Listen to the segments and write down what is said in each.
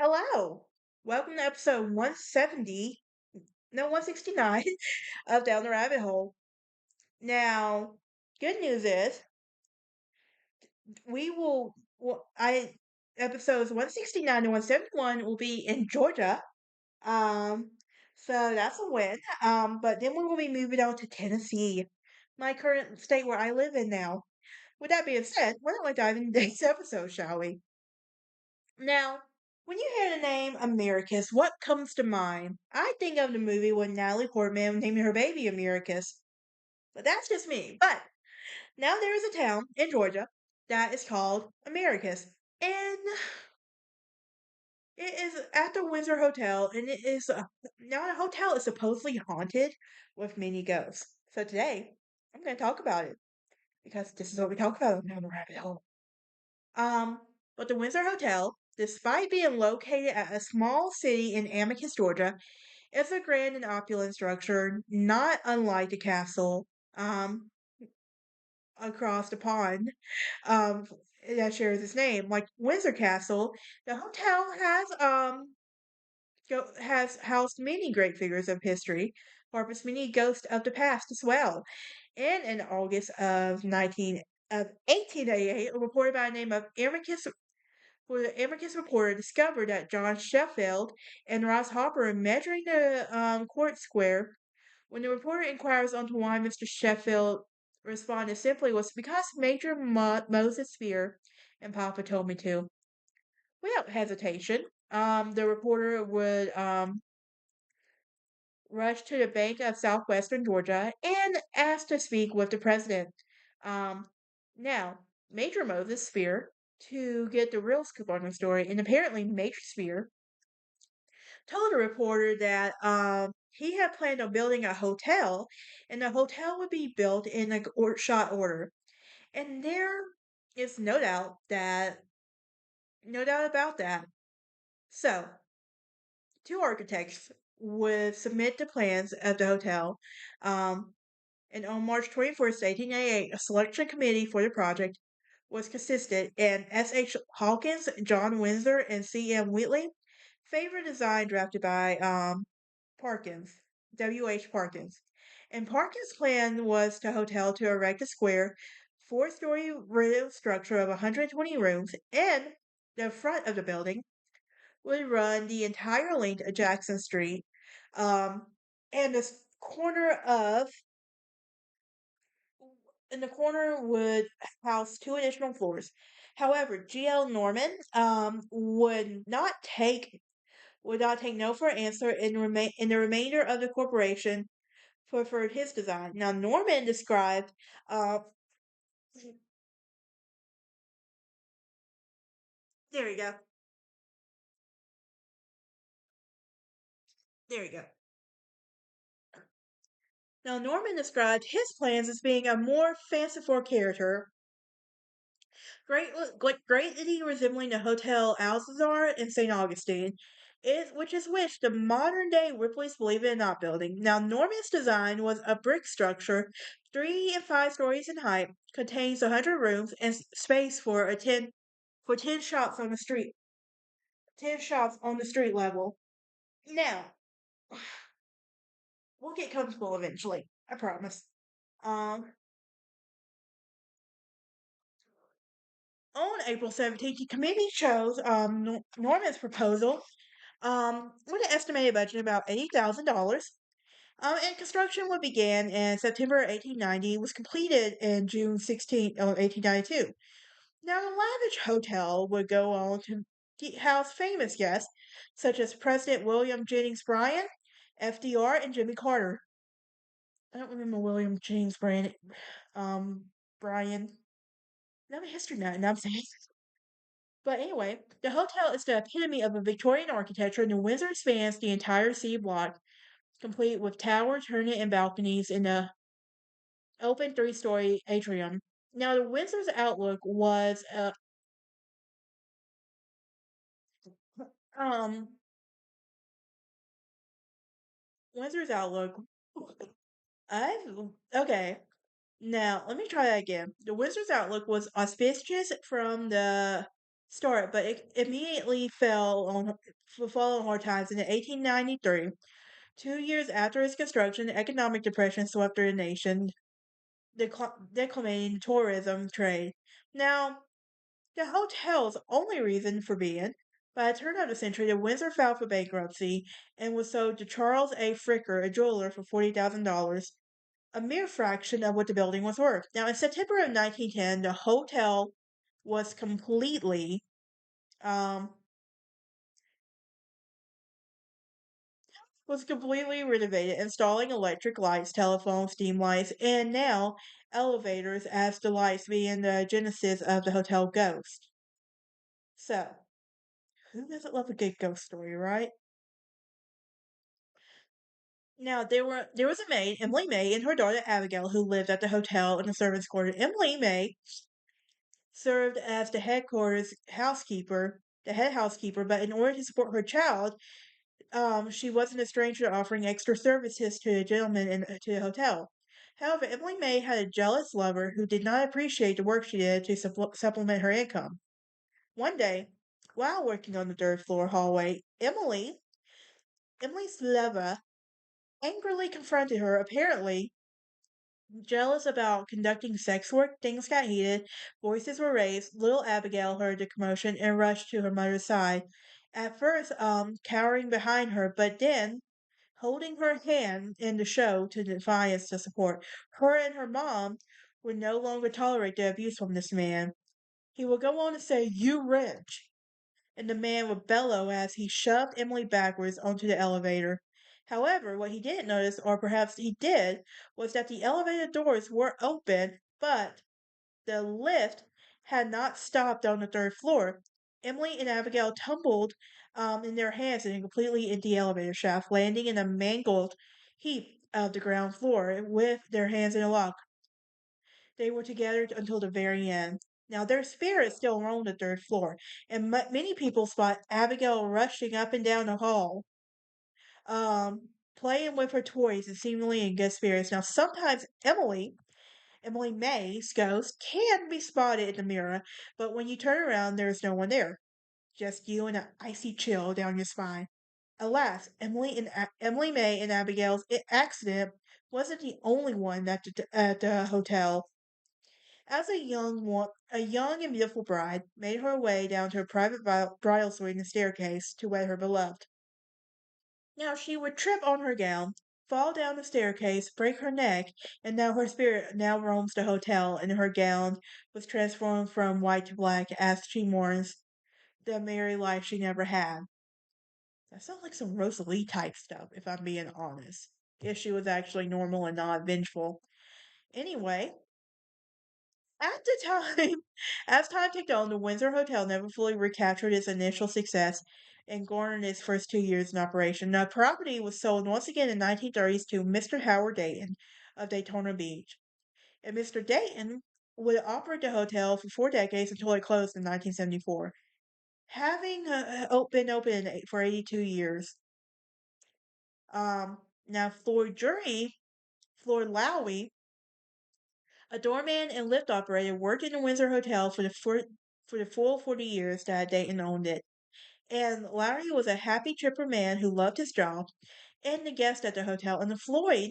Hello. Welcome to episode 170, no, 169 of Down the Rabbit Hole. Now, good news is we will, episodes 169 and 171 will be in Georgia. Um, so that's a win. But then we will be moving on to Tennessee, my current state where I live in now. With that being said, why don't we dive into today's episode, shall we? Now, when you hear the name Americus, what comes to mind? I think of the movie with Natalie Portman naming her baby Americus. But that's just me. But now there is a town in Georgia that is called Americus. And it is at the Windsor Hotel. And it is, now the hotel is supposedly haunted with many ghosts. So today, I'm going to talk about it. Because this is what we talk about on the rabbit hole. Um, but the Windsor Hotel, despite being located at a small city in Amicus, Georgia, is a grand and opulent structure, not unlike the castle um, across the pond um, that shares its name. Like Windsor Castle, the hotel has housed many great figures of history, harbors many ghosts of the past as well. And in August of 1888, a reporter by the name of Amicus where the Americus reporter discovered that John Sheffield and Ross Hopper are measuring the court square. When the reporter inquires into why Mr. Sheffield responded simply was because Major Moses Spear and Papa told me to. Without hesitation, the reporter would rush to the bank of southwestern Georgia and ask to speak with the president. Um, now, Major Moses Spear, to get the real scoop on the story, and apparently Major Spear told a reporter that he had planned on building a hotel, and the hotel would be built in a shot order. And there is no doubt about that. So, two architects would submit the plans of the hotel. Um, and on March 21st, 1888, a selection committee for the project was consisted in S.H. Hawkins, John Windsor, and C.M. Wheatley. Favorite design drafted by Parkins, W.H. Parkins. And Parkins' plan was to hotel to erect a square, four-story real structure of 120 rooms, and the front of the building would run the entire length of Jackson Street, um, and corner of in the corner would house two additional floors. However, G.L. Norman would not take no for an answer in the remainder of the corporation preferred his design. Now Norman described uh there you go. There you go. Now Norman described his plans as being a more fanciful character, greatly resembling the Hotel Alcazar in St. Augustine, which is which the modern day Ripley's Believe It or Not building. Now, Norman's design was a brick structure, 3 and 5 stories in height, contains 100 rooms and space for 10 shops on the street. 10 shops on the street level. Now, we'll get comfortable eventually. I promise. Um, on April 17th, the committee chose Norman's proposal with an estimated budget of about $80,000. And construction would begin in September 1890, was completed in June 16th, 1892. Now, the lavish hotel would go on to house famous guests such as President William Jennings Bryan, FDR, and Jimmy Carter. I don't remember William James Bryan. I'm a history nut, and I'm saying. But anyway, the hotel is the epitome of a Victorian architecture, and the Windsor spans the entire C block, complete with tower, turret, and balconies in a open 3-story atrium. Now, the Windsor's outlook was um Windsor's outlook. I okay. Now let me try that again. The Windsor's outlook was auspicious from the start, but it immediately fell on hard times. In 1893, 2 years after its construction, the economic depression swept through the nation, declining the tourism trade. Now, the hotel's only reason for being, by the turn of the century, the Windsor filed for bankruptcy and was sold to Charles A. Fricker, a jeweler, for $40,000, a mere fraction of what the building was worth. Now, in September of 1910, the hotel was um, completely renovated, installing electric lights, telephone, steam lights, and now elevators as the lights being the genesis of the hotel ghost. So, who doesn't love a good ghost story, right? Now there was a maid, Emily May, and her daughter Abigail, who lived at the hotel in the servants' quarter. Emily May served as the head housekeeper, but in order to support her child, she wasn't a stranger to offering extra services to the gentlemen to the hotel. However, Emily May had a jealous lover who did not appreciate the work she did to supplement her income. One day, while working on the third floor hallway, Emily's lover angrily confronted her. Apparently, jealous about conducting sex work, things got heated, voices were raised. Little Abigail heard the commotion and rushed to her mother's side. At first, cowering behind her, but then holding her hand in the show to defiance to support. Her and her mom would no longer tolerate the abuse from this man. He would go on to say, "You wretch," and the man would bellow as he shoved Emily backwards onto the elevator. However, what he didn't notice, or perhaps he did, was that the elevator doors were open, but the lift had not stopped on the third floor. Emily and Abigail tumbled in their hands in a completely empty elevator shaft, landing in a mangled heap of the ground floor with their hands in a lock. They were together until the very end. Now, their spirits still roamed the third floor, and many people spot Abigail rushing up and down the hall, playing with her toys and seemingly in good spirits. Now, sometimes Emily May's ghost can be spotted in the mirror, but when you turn around, there is no one there. Just you and an icy chill down your spine. Alas, Emily May and Abigail's accident wasn't the only one at the hotel. As a young and beautiful bride made her way down to her private bridal suite in the staircase to wed her beloved. Now she would trip on her gown, fall down the staircase, break her neck, and now her spirit now roams the hotel, and her gown was transformed from white to black as she mourns the merry life she never had. That sounds like some Rosalie type stuff, if I'm being honest. If she was actually normal and not vengeful. Anyway, at the time, as time ticked on, the Windsor Hotel never fully recaptured its initial success and garnered its first 2 years in operation. The property was sold once again in 1930s to Mr. Howard Dayton of Daytona Beach. And Mr. Dayton would operate the hotel for 4 decades until it closed in 1974, having been open for 82 years. Now, Floyd Lowy, a doorman and lift operator, worked in the Windsor Hotel for the full 40 years that Dayton owned it. And Larry was a happy chipper man who loved his job and the guests at the hotel. And the Floyd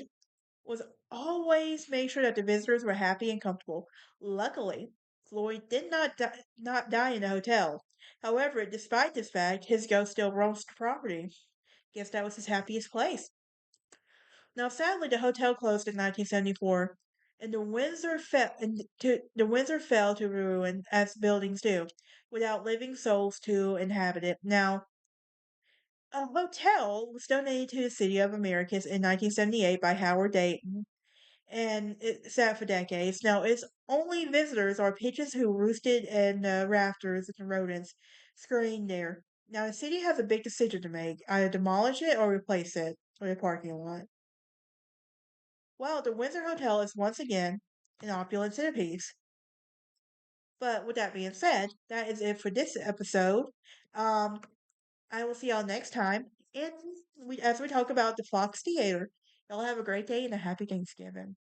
was always made sure that the visitors were happy and comfortable. Luckily, Floyd did not die in the hotel. However, despite this fact, his ghost still roams the property. Guess that was his happiest place. Now, sadly, the hotel closed in 1974, and the Windsor fell to ruin as buildings do, without living souls to inhabit it. Now, a hotel was donated to the city of Americus in 1978 by Howard Dayton, and it sat for decades. Now, its only visitors are pigeons who roosted in rafters and rodents scurrying there. Now, the city has a big decision to make: either demolish it or replace it with a parking lot. Well, the Windsor Hotel is once again an opulent centerpiece. But with that being said, that is it for this episode. Um, I will see y'all next time, and as we talk about the Fox Theater. Y'all have a great day and a happy Thanksgiving.